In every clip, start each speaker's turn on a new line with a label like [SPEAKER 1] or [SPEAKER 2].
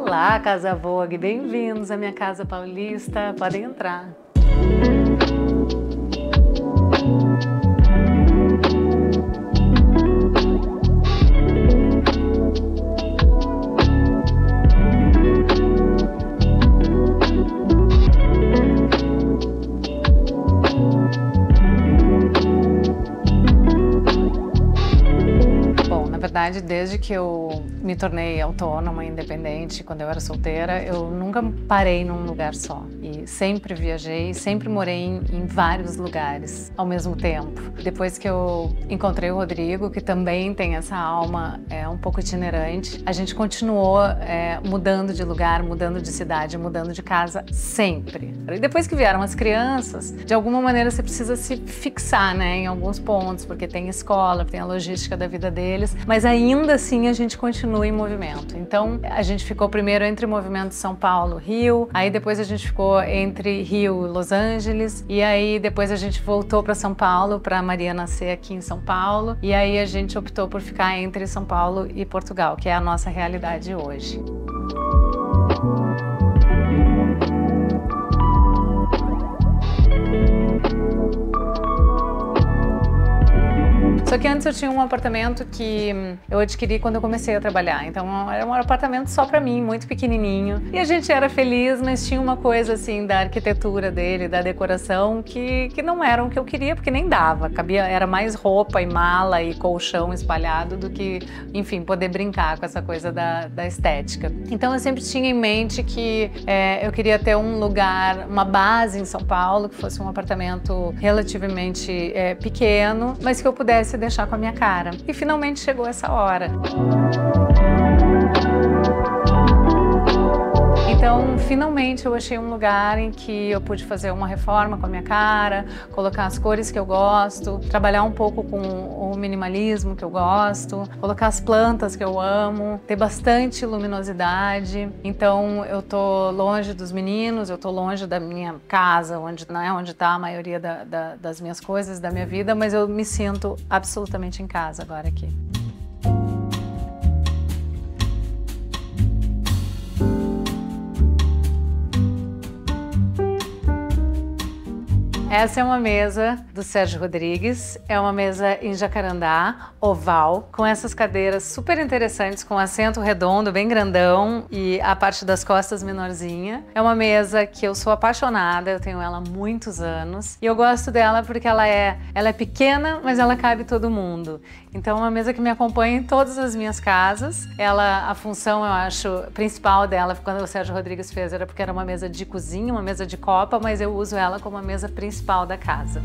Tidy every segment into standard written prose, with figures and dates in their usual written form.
[SPEAKER 1] Olá, Casa Vogue, bem-vindos à minha casa paulista, podem entrar. Desde que eu me tornei autônoma, independente, quando eu era solteira, eu nunca parei num lugar só. E sempre viajei, sempre morei em vários lugares ao mesmo tempo. Depois que eu encontrei o Rodrigo, que também tem essa alma um pouco itinerante, a gente continuou mudando de lugar, mudando de cidade, mudando de casa sempre. E depois que vieram as crianças, de alguma maneira você precisa se fixar, né, em alguns pontos, porque tem escola, tem a logística da vida deles, mas ainda assim a gente continua em movimento. Então a gente ficou primeiro entre o movimento São Paulo-Rio, aí depois a gente ficou entre Rio e Los Angeles, e aí depois a gente voltou para São Paulo, para Maria nascer aqui em São Paulo, e aí a gente optou por ficar entre São Paulo e Portugal, que é a nossa realidade hoje. Só que antes eu tinha um apartamento que eu adquiri quando eu comecei a trabalhar, então era um apartamento só pra mim, muito pequenininho. E a gente era feliz, mas tinha uma coisa assim da arquitetura dele, da decoração, que não era o que eu queria, porque nem dava. Era mais roupa e mala e colchão espalhado do que, enfim, poder brincar com essa coisa da estética. Então eu sempre tinha em mente que eu queria ter um lugar, uma base em São Paulo, que fosse um apartamento relativamente pequeno, mas que eu pudesse deixar com a minha cara. E finalmente chegou essa hora. Então, finalmente eu achei um lugar em que eu pude fazer uma reforma com a minha cara, colocar as cores que eu gosto, trabalhar um pouco com o minimalismo que eu gosto, colocar as plantas que eu amo, ter bastante luminosidade. Então, eu tô longe dos meninos, eu tô longe da minha casa, onde tá a maioria das minhas coisas, da minha vida, mas eu me sinto absolutamente em casa agora aqui. Essa é uma mesa do Sérgio Rodrigues, é uma mesa em jacarandá, oval, com essas cadeiras super interessantes, com assento redondo, bem grandão e a parte das costas menorzinha. É uma mesa que eu sou apaixonada, eu tenho ela há muitos anos e eu gosto dela porque ela é pequena, mas ela cabe todo mundo. Então é uma mesa que me acompanha em todas as minhas casas. A função, eu acho, principal dela, quando o Sérgio Rodrigues fez, era porque era uma mesa de cozinha, uma mesa de copa, mas eu uso ela como a mesa principal da casa.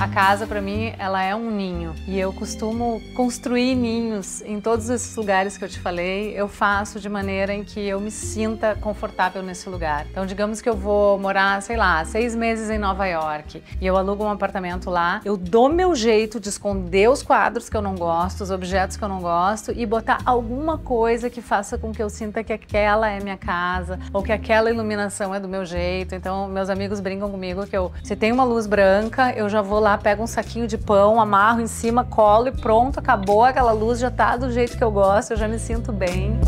[SPEAKER 1] A casa, para mim, ela é um ninho e eu costumo construir ninhos em todos esses lugares que eu te falei. Eu faço de maneira em que eu me sinta confortável nesse lugar. Então, digamos que eu vou morar, sei lá, 6 meses em Nova York e eu alugo um apartamento lá. Eu dou meu jeito de esconder os quadros que eu não gosto, os objetos que eu não gosto e botar alguma coisa que faça com que eu sinta que aquela é minha casa ou que aquela iluminação é do meu jeito. Então, meus amigos brincam comigo que se tem uma luz branca, eu já vou lá, pego um saquinho de pão, amarro em cima, colo e pronto, acabou, aquela luz já tá do jeito que eu gosto, eu já me sinto bem.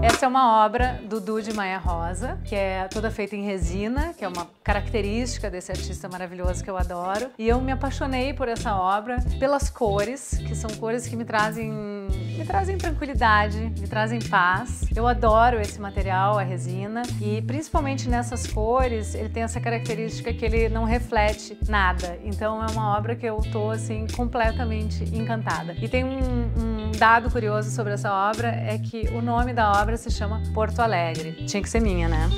[SPEAKER 1] Essa é uma obra do Du de Maia Rosa, que é toda feita em resina, que é uma característica desse artista maravilhoso que eu adoro. E eu me apaixonei por essa obra, pelas cores, que são cores que me trazem tranquilidade, me trazem paz. Eu adoro esse material, a resina, e principalmente nessas cores, ele tem essa característica que ele não reflete nada. Então é uma obra que eu tô assim completamente encantada. E tem um dado curioso sobre essa obra, é que o nome da obra se chama Porto Alegre. Tinha que ser minha, né?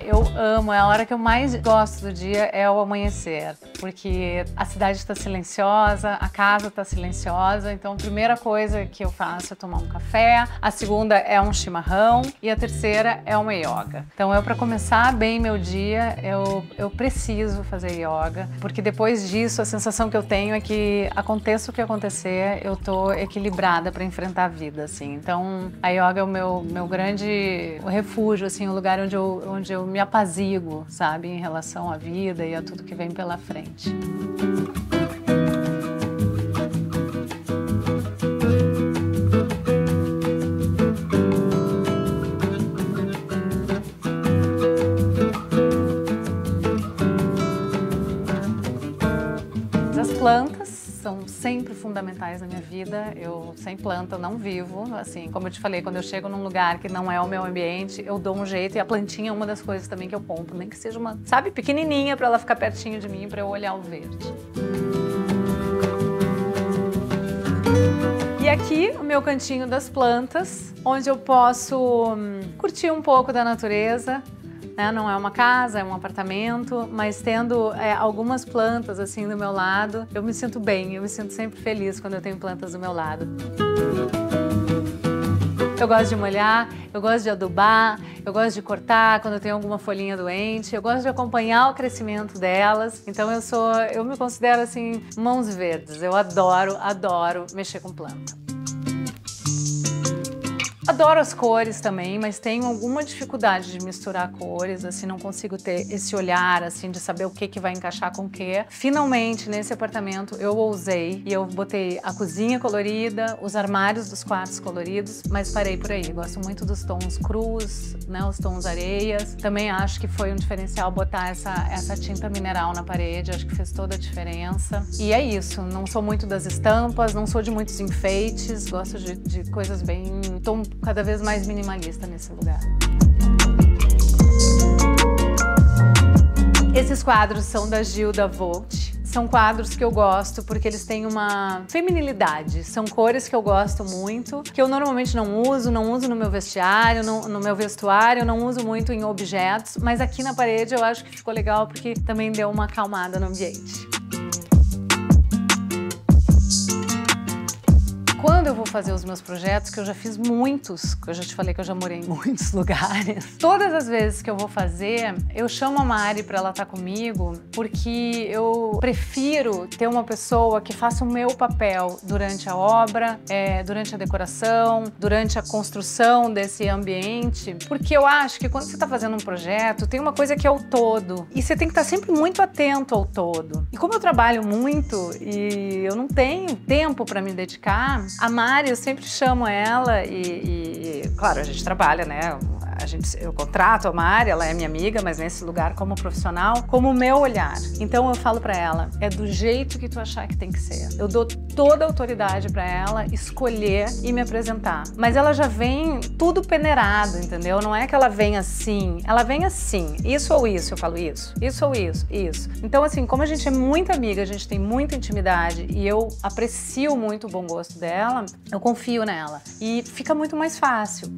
[SPEAKER 1] Eu amo, é a hora que eu mais gosto do dia, é o amanhecer. porque a cidade está silenciosa, a casa está silenciosa, então a primeira coisa que eu faço é tomar um café, a segunda é um chimarrão e a terceira é uma yoga. Então para começar bem meu dia, eu preciso fazer yoga, porque depois disso a sensação que eu tenho é que aconteça o que acontecer, eu tô equilibrada para enfrentar a vida, assim. Então a yoga é o meu grande refúgio, assim, o lugar onde eu me apazigo, sabe, em relação à vida e a tudo que vem pela frente. As plantas são sempre fundamentais na minha vida. Eu sem planta eu não vivo. Assim, como eu te falei, quando eu chego num lugar que não é o meu ambiente, eu dou um jeito, e a plantinha é uma das coisas também que eu compro, nem que seja uma, sabe, pequenininha, para ela ficar pertinho de mim, para eu olhar o verde. E aqui o meu cantinho das plantas, onde eu posso curtir um pouco da natureza. Não é uma casa, é um apartamento, mas tendo algumas plantas assim do meu lado, eu me sinto bem, eu me sinto sempre feliz quando eu tenho plantas do meu lado. Eu gosto de molhar, eu gosto de adubar, eu gosto de cortar quando eu tenho alguma folhinha doente, eu gosto de acompanhar o crescimento delas. Então eu me considero assim, mãos verdes, eu adoro mexer com planta. Adoro as cores também, mas tenho alguma dificuldade de misturar cores, assim, não consigo ter esse olhar, assim, de saber o que vai encaixar com o que. Finalmente, nesse apartamento, eu ousei e eu botei a cozinha colorida, os armários dos quartos coloridos, mas parei por aí. Gosto muito dos tons crus, né, os tons areias. Também acho que foi um diferencial botar essa tinta mineral na parede, acho que fez toda a diferença. E é isso, não sou muito das estampas, não sou de muitos enfeites, gosto de coisas bem... Tô cada vez mais minimalista nesse lugar. Esses quadros são da Gilda Volt. São quadros que eu gosto porque eles têm uma feminilidade. São cores que eu gosto muito, que eu normalmente não uso no meu vestiário, no meu vestuário, não uso muito em objetos, mas aqui na parede eu acho que ficou legal porque também deu uma acalmada no ambiente. Quando eu vou fazer os meus projetos, que eu já fiz muitos, que eu já te falei que eu já morei em muitos lugares, todas as vezes que eu vou fazer, eu chamo a Mari para ela estar comigo, porque eu prefiro ter uma pessoa que faça o meu papel durante a obra, durante a decoração, durante a construção desse ambiente, porque eu acho que quando você está fazendo um projeto, tem uma coisa que é o todo, e você tem que estar sempre muito atento ao todo. E como eu trabalho muito e eu não tenho tempo para me dedicar, a Mari, eu sempre chamo ela e claro, a gente trabalha, né? Eu contrato a Mari, ela é minha amiga, mas nesse lugar como profissional, como o meu olhar. Então eu falo pra ela, é do jeito que tu achar que tem que ser. Eu dou toda a autoridade pra ela escolher e me apresentar. Mas ela já vem tudo peneirado, entendeu? Não é que ela vem assim, ela vem assim. Isso ou isso, eu falo isso. Isso ou isso, isso. Então assim, como a gente é muito amiga, a gente tem muita intimidade e eu aprecio muito o bom gosto dela, eu confio nela. E fica muito mais fácil.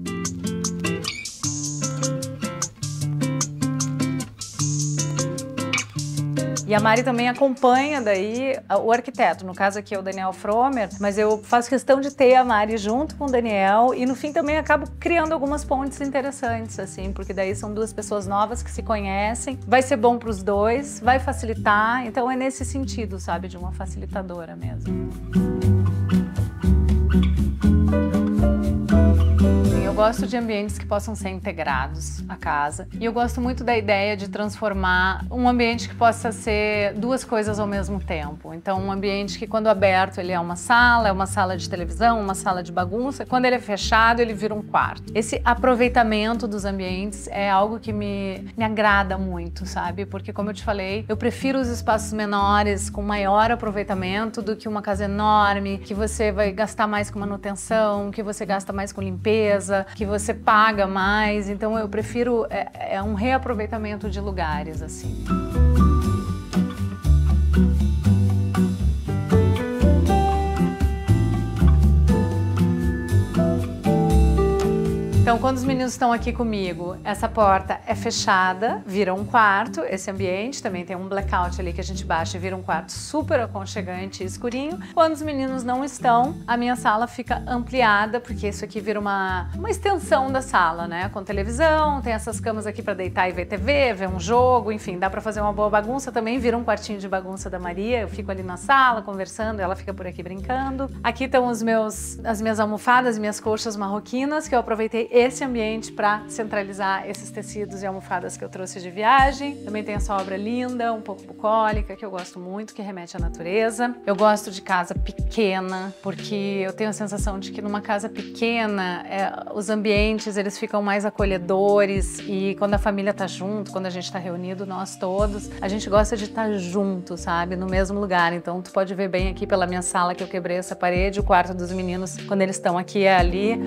[SPEAKER 1] E a Mari também acompanha daí o arquiteto, no caso aqui é o Daniel Fromer, mas eu faço questão de ter a Mari junto com o Daniel e no fim também acabo criando algumas pontes interessantes, assim, porque daí são duas pessoas novas que se conhecem, vai ser bom para os dois, vai facilitar, então é nesse sentido, sabe, de uma facilitadora mesmo. Eu gosto de ambientes que possam ser integrados à casa e eu gosto muito da ideia de transformar um ambiente que possa ser duas coisas ao mesmo tempo. Então um ambiente que quando aberto ele é uma sala de televisão, uma sala de bagunça, quando ele é fechado ele vira um quarto. Esse aproveitamento dos ambientes é algo que me agrada muito, sabe? Porque como eu te falei, eu prefiro os espaços menores com maior aproveitamento do que uma casa enorme, que você vai gastar mais com manutenção, que você gasta mais com limpeza, que você paga mais, então eu prefiro um reaproveitamento de lugares, assim. Então, quando os meninos estão aqui comigo, essa porta é fechada, vira um quarto, esse ambiente também tem um blackout ali que a gente baixa e vira um quarto super aconchegante e escurinho. Quando os meninos não estão, a minha sala fica ampliada, porque isso aqui vira uma extensão da sala, né? Com televisão, tem essas camas aqui para deitar e ver TV, ver um jogo, enfim, dá para fazer uma boa bagunça também, vira um quartinho de bagunça da Maria, eu fico ali na sala conversando, ela fica por aqui brincando. Aqui estão as minhas almofadas, minhas colchas marroquinas, que eu aproveitei esse ambiente para centralizar esses tecidos e almofadas que eu trouxe de viagem. Também tem essa obra linda, um pouco bucólica, que eu gosto muito, que remete à natureza. Eu gosto de casa pequena, porque eu tenho a sensação de que numa casa pequena, os ambientes eles ficam mais acolhedores e quando a família tá junto, quando a gente tá reunido, nós todos, a gente gosta de estar junto, sabe? No mesmo lugar. Então tu pode ver bem aqui pela minha sala que eu quebrei essa parede, o quarto dos meninos, quando eles estão aqui é ali.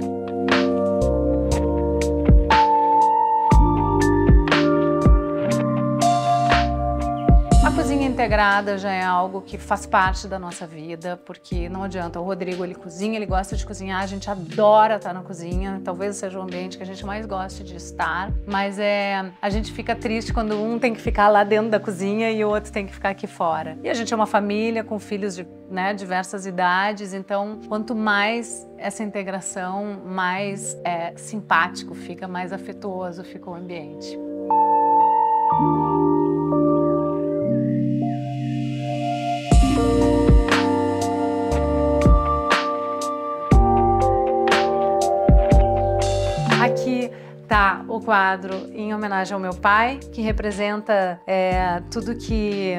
[SPEAKER 1] A cozinha integrada já é algo que faz parte da nossa vida, porque não adianta, o Rodrigo ele cozinha, ele gosta de cozinhar, a gente adora estar na cozinha, talvez seja o ambiente que a gente mais goste de estar, mas a gente fica triste quando um tem que ficar lá dentro da cozinha e o outro tem que ficar aqui fora. E a gente é uma família com filhos de diversas idades, então quanto mais essa integração, mais simpático fica, mais afetuoso fica o ambiente. Aqui tá o quadro em homenagem ao meu pai, que representa tudo que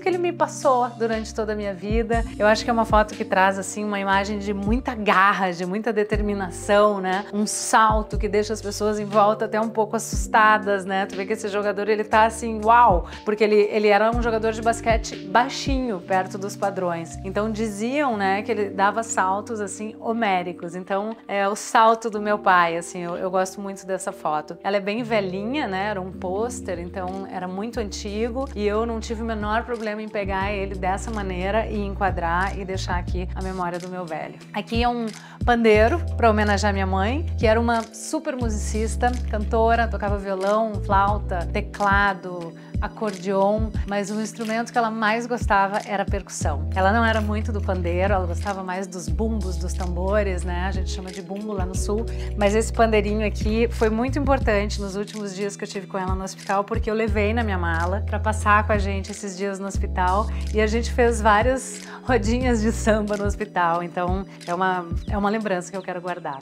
[SPEAKER 1] ele me passou durante toda a minha vida. Eu acho que é uma foto que traz assim uma imagem de muita garra, de muita determinação, né? Um salto que deixa as pessoas em volta até um pouco assustadas, né? Tu vê que esse jogador ele tá assim, uau, porque ele era um jogador de basquete baixinho perto dos padrões. Então diziam, né, que ele dava saltos assim homéricos. Então é o salto do meu pai, assim, eu gosto muito dessa foto. Ela é bem velhinha, né? Era um pôster, então era muito antigo e eu não tive o menor problema em pegar ele dessa maneira e enquadrar e deixar aqui a memória do meu velho. Aqui é um pandeiro para homenagear minha mãe, que era uma super musicista, cantora, tocava violão, flauta, teclado, acordeon, mas o instrumento que ela mais gostava era a percussão. Ela não era muito do pandeiro, ela gostava mais dos bumbos, dos tambores, né? A gente chama de bumbo lá no sul, mas esse pandeirinho aqui foi muito importante nos últimos dias que eu tive com ela no hospital, porque eu levei na minha mala para passar com a gente esses dias no hospital e a gente fez várias rodinhas de samba no hospital, então é uma lembrança que eu quero guardar.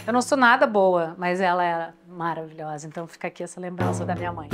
[SPEAKER 1] Eu não sou nada boa, mas ela era maravilhosa, então fica aqui essa lembrança da minha mãe.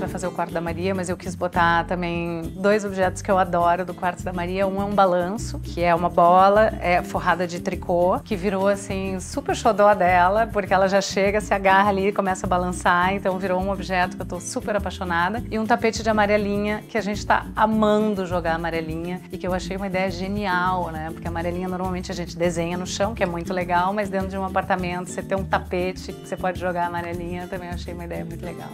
[SPEAKER 1] Vai fazer o quarto da Maria, mas eu quis botar também dois objetos que eu adoro do quarto da Maria. Um é um balanço, que é uma bola forrada de tricô, que virou assim super xodó dela, porque ela já chega, se agarra ali e começa a balançar, então virou um objeto que eu tô super apaixonada. E um tapete de amarelinha, que a gente tá amando jogar amarelinha e que eu achei uma ideia genial, né? Porque a amarelinha normalmente a gente desenha no chão, que é muito legal, mas dentro de um apartamento você ter um tapete que você pode jogar amarelinha, também achei uma ideia muito legal.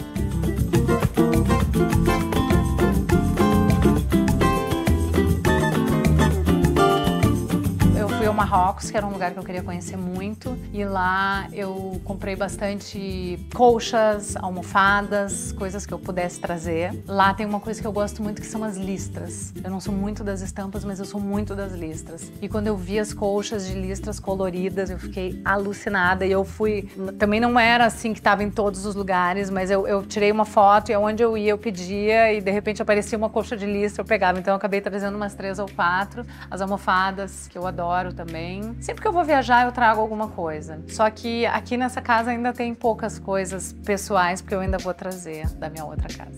[SPEAKER 1] Eu fui ao Marrocos, que era um lugar que eu queria conhecer muito, e lá eu comprei bastante colchas, almofadas, coisas que eu pudesse trazer. Lá tem uma coisa que eu gosto muito, que são as listras. Eu não sou muito das estampas, mas eu sou muito das listras. E quando eu vi as colchas de listras coloridas, eu fiquei alucinada. E eu fui... Também não era assim que estava em todos os lugares, mas eu tirei uma foto e aonde eu ia eu pedia e de repente aparecia uma colcha de listra, eu pegava. Então eu acabei trazendo umas 3 ou 4. As almofadas, que eu adoro também. Sempre que eu vou viajar eu trago alguma coisa. Só que aqui nessa casa ainda tem poucas coisas pessoais, porque eu ainda vou trazer da minha outra casa.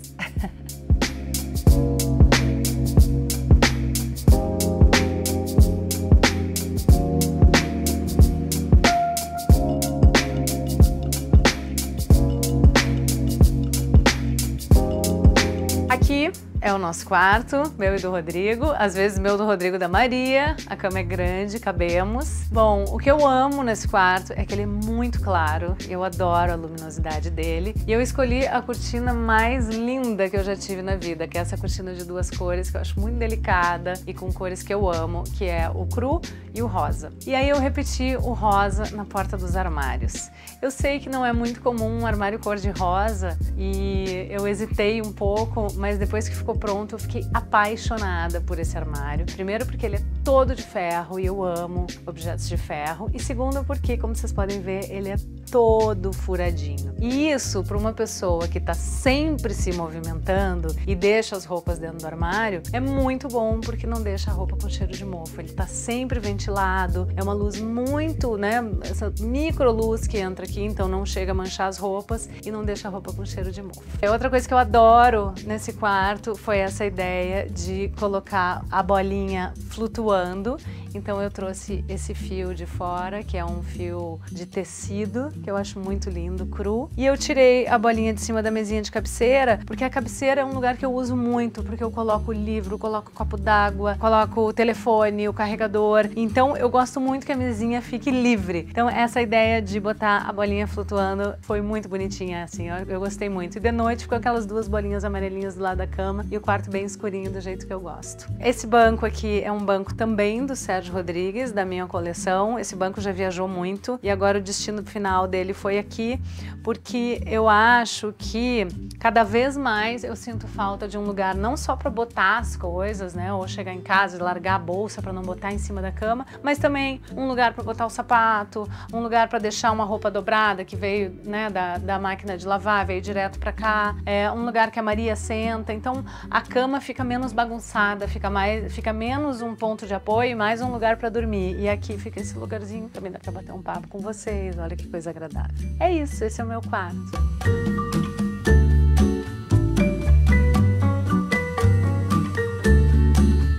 [SPEAKER 1] Aqui é o nosso quarto, meu e do Rodrigo. Às vezes meu do Rodrigo e da Maria. A cama é grande, cabemos. Bom, o que eu amo nesse quarto é que ele é muito claro. Eu adoro a luminosidade dele. E eu escolhi a cortina mais linda que eu já tive na vida, que é essa cortina de 2 cores, que eu acho muito delicada e com cores que eu amo, que é o cru e o rosa. E aí eu repeti o rosa na porta dos armários. Eu sei que não é muito comum um armário cor de rosa e eu hesitei um pouco, mas depois que ficou pronto eu fiquei apaixonada por esse armário. Primeiro porque ele é todo de ferro e eu amo objetos de ferro. E segundo porque, como vocês podem ver, ele é todo furadinho. E isso, para uma pessoa que está sempre se movimentando e deixa as roupas dentro do armário, é muito bom porque não deixa a roupa com cheiro de mofo. Ele está sempre ventilado, é uma luz muito, né, essa micro luz que entra aqui, então não chega a manchar as roupas e não deixa a roupa com cheiro de mofo. Outra coisa que eu adoro nesse quarto foi essa ideia de colocar a bolinha flutuando. Então eu trouxe esse fio de fora, que é um fio de tecido, que eu acho muito lindo, cru. E eu tirei a bolinha de cima da mesinha de cabeceira, porque a cabeceira é um lugar que eu uso muito, porque eu coloco o livro, coloco o copo d'água, coloco o telefone, o carregador. Então eu gosto muito que a mesinha fique livre. Então essa ideia de botar a bolinha flutuando foi muito bonitinha, assim, eu gostei muito. E de noite ficou aquelas 2 bolinhas amarelinhas do lado da cama e o quarto bem escurinho do jeito que eu gosto. Esse banco aqui é um banco também do Sérgio Rodrigues, da minha coleção. Esse banco já viajou muito e agora o destino final dele foi aqui, porque eu acho que cada vez mais eu sinto falta de um lugar não só para botar as coisas, né, ou chegar em casa e largar a bolsa para não botar em cima da cama, mas também um lugar para botar o sapato, um lugar para deixar uma roupa dobrada que veio, né, da máquina de lavar, veio direto para cá, um lugar que a Maria senta, então a cama fica menos bagunçada, fica menos um ponto de apoio e mais um lugar para dormir. E aqui fica esse lugarzinho, também dá para bater um papo com vocês, olha que coisa agradável. É isso, esse é o meu quarto.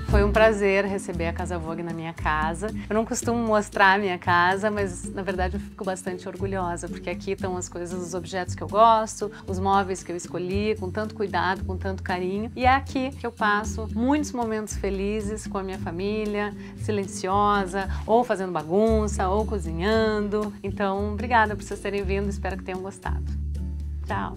[SPEAKER 1] Foi um prazer receber a Casa Vogue na minha casa. Eu não costumo mostrar a minha casa, mas na verdade eu fico bastante orgulhosa, porque aqui estão as coisas, os objetos que eu gosto, os móveis que eu escolhi, com tanto cuidado, com tanto carinho. E é aqui que eu passo muitos momentos felizes com a minha família, silenciosa, ou fazendo bagunça, ou cozinhando. Então, obrigada por vocês terem vindo, espero que tenham gostado. Tchau!